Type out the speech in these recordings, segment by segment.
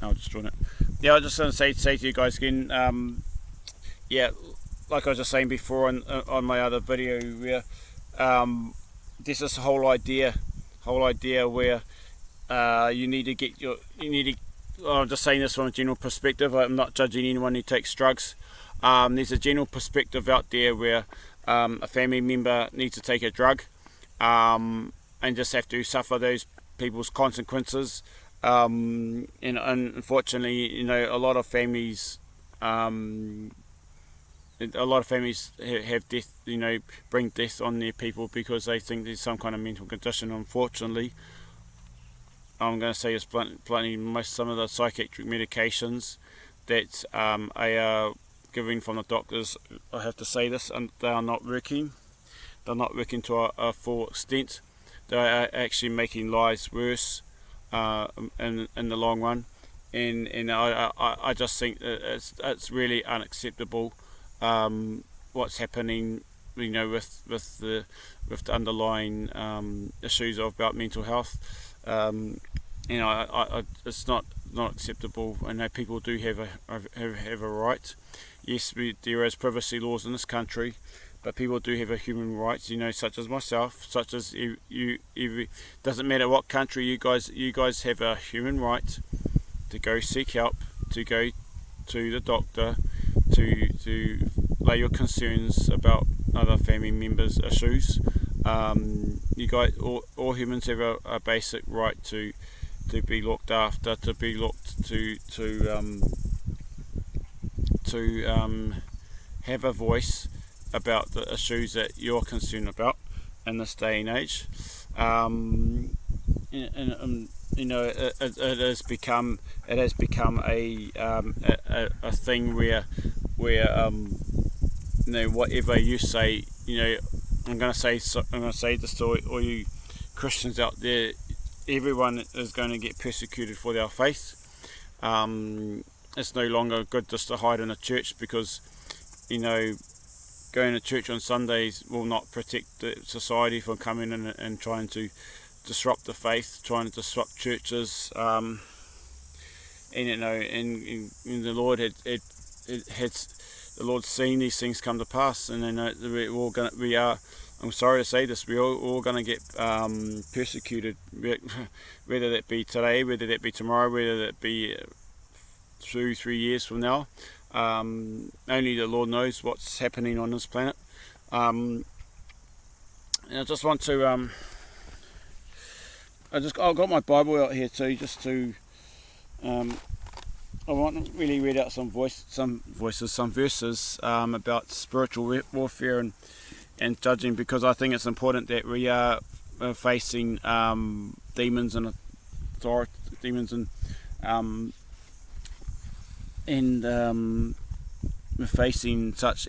I'll just join it. Yeah, I was just going to say to you guys again, yeah, like I was just saying before on my other video, where there's this whole idea where you need to. I'm just saying this from a general perspective. I'm not judging anyone who takes drugs. There's a general perspective out there where a family member needs to take a drug and just have to suffer those people's consequences. And unfortunately, a lot of families have death, bring death on their people because they think there's some kind of mental condition. Unfortunately, I'm going to say this bluntly, some of the psychiatric medications that are given from the doctors, I have to say this, and they are not working. They're not working to a full extent. They are actually making lives worse in the long run. And I just think that it's really unacceptable what's happening, with the underlying issues about mental health. It's not acceptable. I know people do have a right. Yes, there is privacy laws in this country, but people do have a human rights. Such as myself, such as you. Doesn't matter what country you guys have a human right to go seek help, to go to the doctor, to lay your concerns about other family members' issues. You guys, all humans have a basic right to be looked after, to be looked to have a voice about the issues that you're concerned about in this day and age. It has become a thing where whatever you say, I'm going to say this to all you Christians out there. Everyone is going to get persecuted for their faith. It's no longer good just to hide in a church, because going to church on Sundays will not protect the society from coming in and trying to disrupt the faith, trying to disrupt churches. And the Lord the Lord's seen these things come to pass, and I'm sorry to say this, we're all going to get persecuted, whether that be today, whether that be tomorrow, whether that be 2-3 years from now. Only the Lord knows what's happening on this planet. And I just want to I've got my Bible out here too, just to I want to really read out some verses about spiritual warfare and judging, because I think it's important that we are facing demons and authority, we're facing such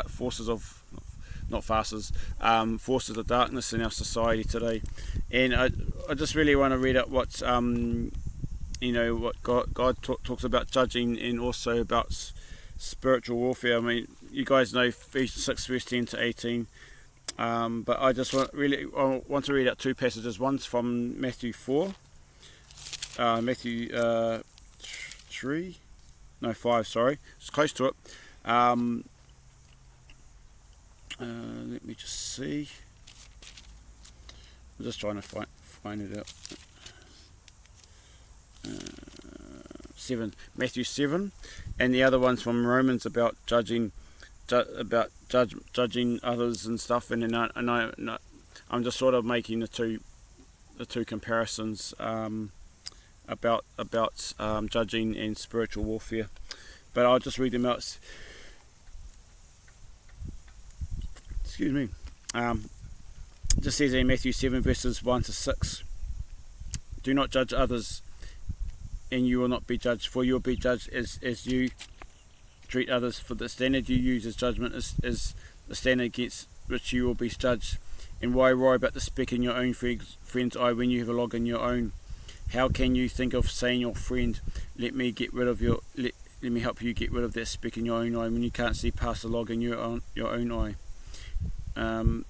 forces of forces of darkness in our society today. And I just really want to read out what's what God talks about judging, and also about spiritual warfare. I mean, you guys know Ephesians 6 verse 10 to 18, but I just want to read out two passages. One's from Matthew 4, Matthew 5, sorry, it's close to it. Let me just see, I'm just trying to find it out. 7, Matthew 7, and the other one's from Romans about judging others and stuff. And then I'm just sort of making the two comparisons about judging and spiritual warfare. But I'll just read them out. Excuse me. Just says in Matthew 7 verses 1 to 6, do not judge others, and you will not be judged, for you will be judged as you treat others. For the standard you use as judgment is the standard against which you will be judged. And why worry about the speck in your own friend's eye when you have a log in your own? How can you think of saying your friend, let me help you get rid of that speck in your own eye, when you can't see past the log in your own eye?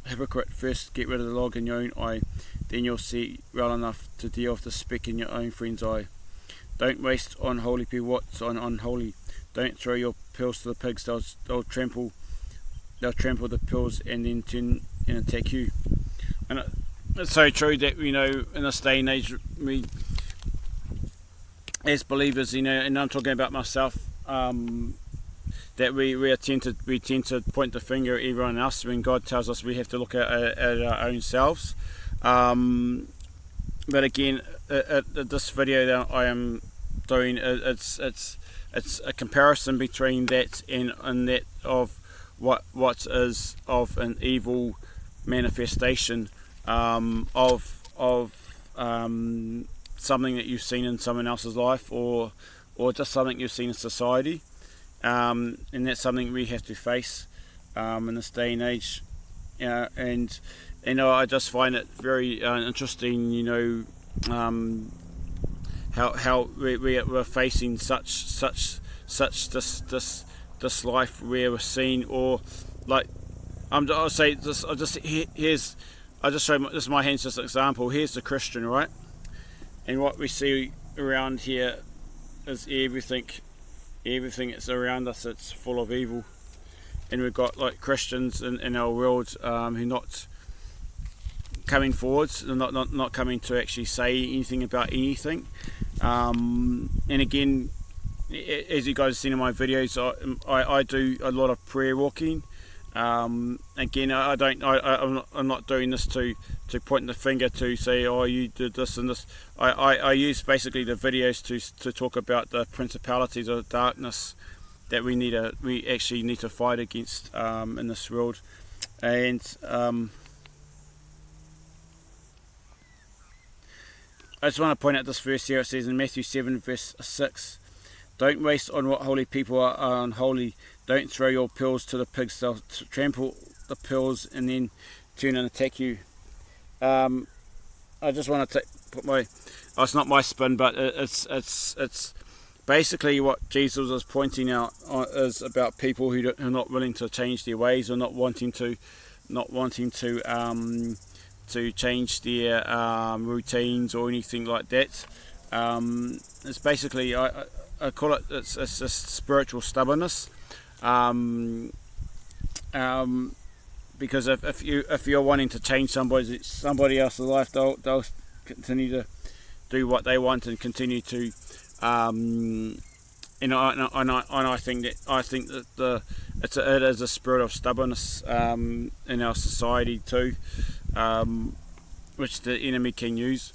Hypocrite, first get rid of the log in your own eye, then you'll see well enough to deal with the speck in your own friend's eye. Don't waste on holy people what's on unholy. Don't throw your pearls to the pigs. They'll trample the pearls and then turn and attack you. And it's so true that, you know, in this day and age, we as believers, you know, and I'm talking about myself, that we tend to point the finger at everyone else when God tells us we have to look at our own selves. But again, this video that I am doing, it's a comparison between that and that of what is of an evil manifestation of something that you've seen in someone else's life, or just something you've seen in society, and that's something we have to face in this day and age. And you know, I just find it very interesting, you know, how we're facing such this life where we're seen, or like I'll say this. I just show this is my hands, just an example. Here's the Christian, right? And what we see around here is everything that's around us. It's full of evil, and we've got like Christians in our world who are not coming forwards, and not coming to actually say anything about anything. And again, as you guys have seen in my videos, I do a lot of prayer walking. Again, I'm not doing this to point the finger to say, oh, you did this and this. I use basically the videos to talk about the principalities of darkness that we actually need to fight against in this world. And I just want to point out this verse here. It says in Matthew 7 verse 6, don't waste on what holy people are unholy. Don't throw your pearls to the pigs. They'll trample the pearls and then turn and attack you. I just want to put my, it's not my spin, but it's basically what Jesus is pointing out is about people who are not willing to change their ways, or not wanting to change their routines or anything like that. It's basically, I call it, it's just spiritual stubbornness. Because if you're wanting to change somebody else's life, they'll continue to do what they want and continue to, you know. And I think that it is a spirit of stubbornness in our society too, which the enemy can use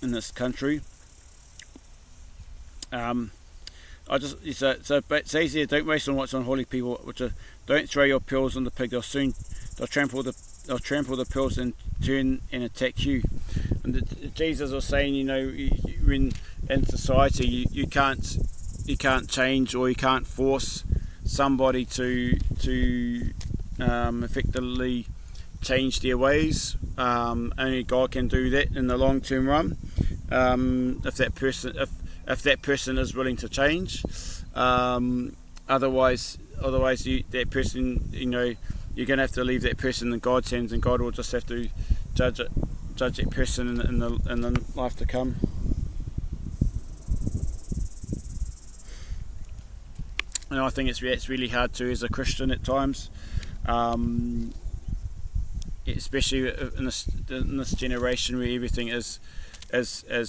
in this country. It says here, don't waste on what's unholy people, don't throw your pearls on the pig. They'll trample the pearls and turn and attack you. And Jesus was saying, you know, when in society you can't change, or you can't force somebody to effectively change their ways. Only God can do that in the long term run. If that person is willing to change, otherwise that person, you know, you're going to have to leave that person in God's hands, and God will just have to judge that person in the life to come. And I think it's really hard to, as a Christian at times, especially in this generation where everything has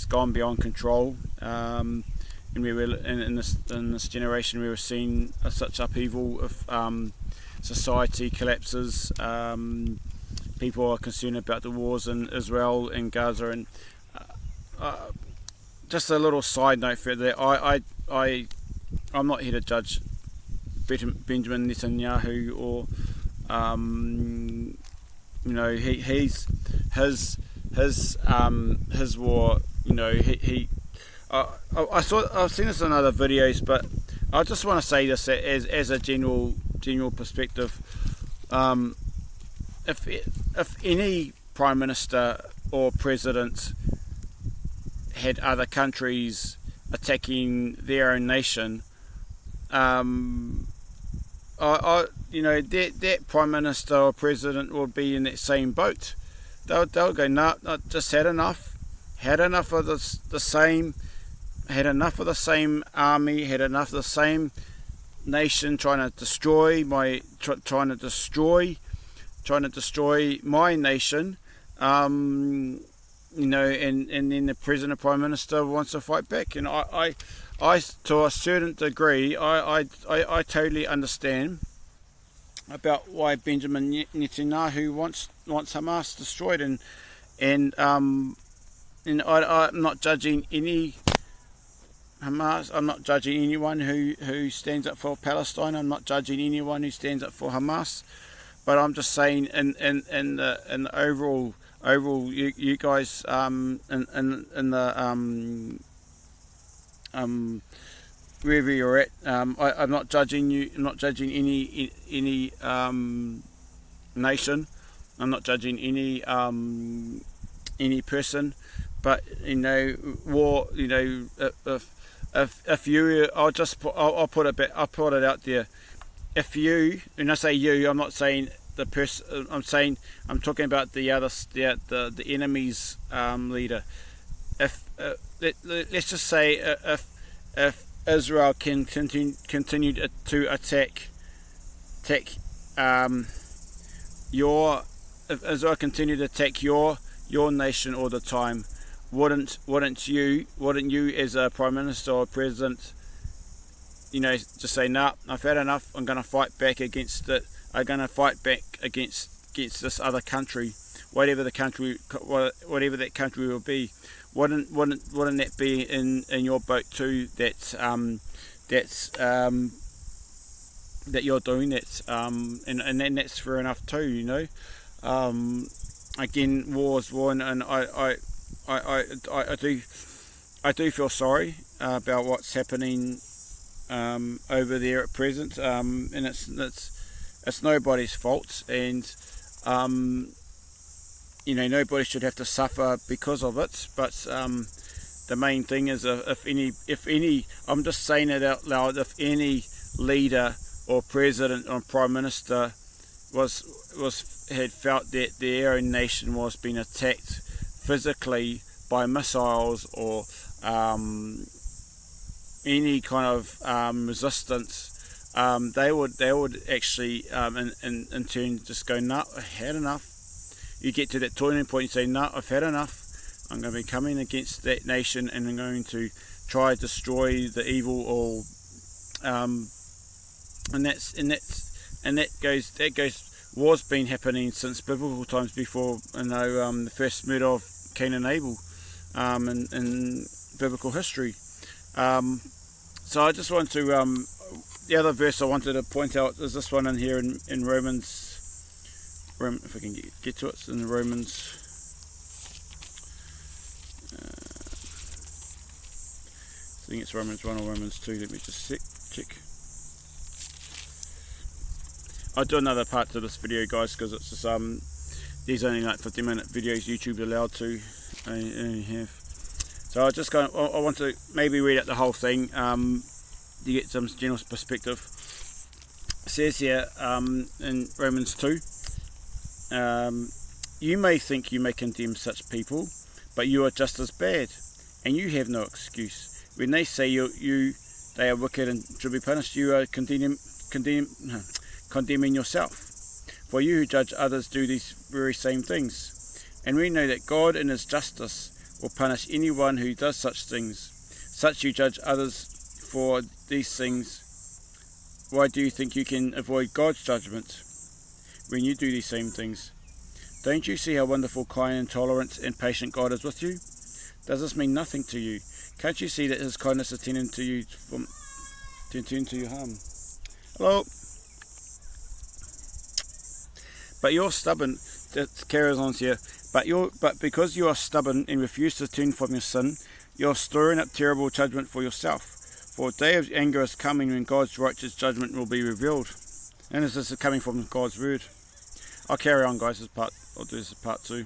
gone beyond control, and we were in this generation we were seeing such upheaval of society collapses. People are concerned about the wars in Israel and Gaza, and just a little side note for that, I'm not here to judge Benjamin Netanyahu, or you know, his war. You know, I've seen this in other videos, but I just want to say this as a general perspective. If any prime minister or president had other countries attacking their own nation, you know, that prime minister or president would be in that same boat. They'll go, no, just had enough of the same had enough of the same army, had enough of the same nation trying to destroy my nation. And then the President, Prime Minister wants to fight back, and I to a certain degree, I totally understand about why Benjamin Netanyahu wants Hamas destroyed, and I'm not judging any Hamas. I'm not judging anyone who stands up for Palestine. I'm not judging anyone who stands up for Hamas. But I'm just saying, in the overall, you guys, in the wherever you're at, I'm not judging you. I'm not judging any nation. I'm not judging any person. But war. If you, I'll put it out there. If you, when I say you, I'm not saying the person. I'm talking about the enemy's leader. Let's just say if Israel can continue to attack if Israel continue to attack your nation all the time, wouldn't you as a Prime Minister or President, just say, nah, I've had enough, I'm going to fight back against it, I'm going to fight back against this other country, whatever that country will be. Wouldn't that be in your boat too, that you're doing that, and then that's fair enough too, again, war is war, and I do feel sorry about what's happening over there at present, and it's nobody's fault, and nobody should have to suffer because of it. But the main thing is, if any, I'm just saying it out loud, if any leader or president or prime minister had felt that their own nation was being attacked physically by missiles or any kind of resistance, they would actually in turn just go, no, I've had enough. You get to that turning point, you say, no, I've had enough. I'm going to be coming against that nation, and I'm going to try to destroy the evil, or that was been happening since biblical times, before the first murder of Cain and Abel in biblical history. So I just want to the other verse I wanted to point out is this one in here in Romans. If I can get to it, it's in Romans. I think it's Romans 1 or Romans 2. Let me just check. I'll do another part to this video, guys, because it's just these only like 50-minute videos YouTube's allowed to only have. So I want to maybe read out the whole thing to get some general perspective. It says here in Romans 2, you may think you may condemn such people, but you are just as bad, and you have no excuse. When they say they are wicked and should be punished, you are condemning yourself. For you who judge others do these very same things. And we know that God in His justice will punish anyone who does such things. Such you judge others for these things. Why do you think you can avoid God's judgment when you do these same things? Don't you see how wonderful, kind, and tolerant and patient God is with you? Does this mean nothing to you? Can't you see that His kindness is tending to you to turn to your harm? Hello. But you're stubborn. It carries on here. But because you are stubborn and refuse to turn from your sin, you're stirring up terrible judgment for yourself. For a day of anger is coming when God's righteous judgment will be revealed. And this is coming from God's word. I'll carry on, guys. I'll do this as part 2.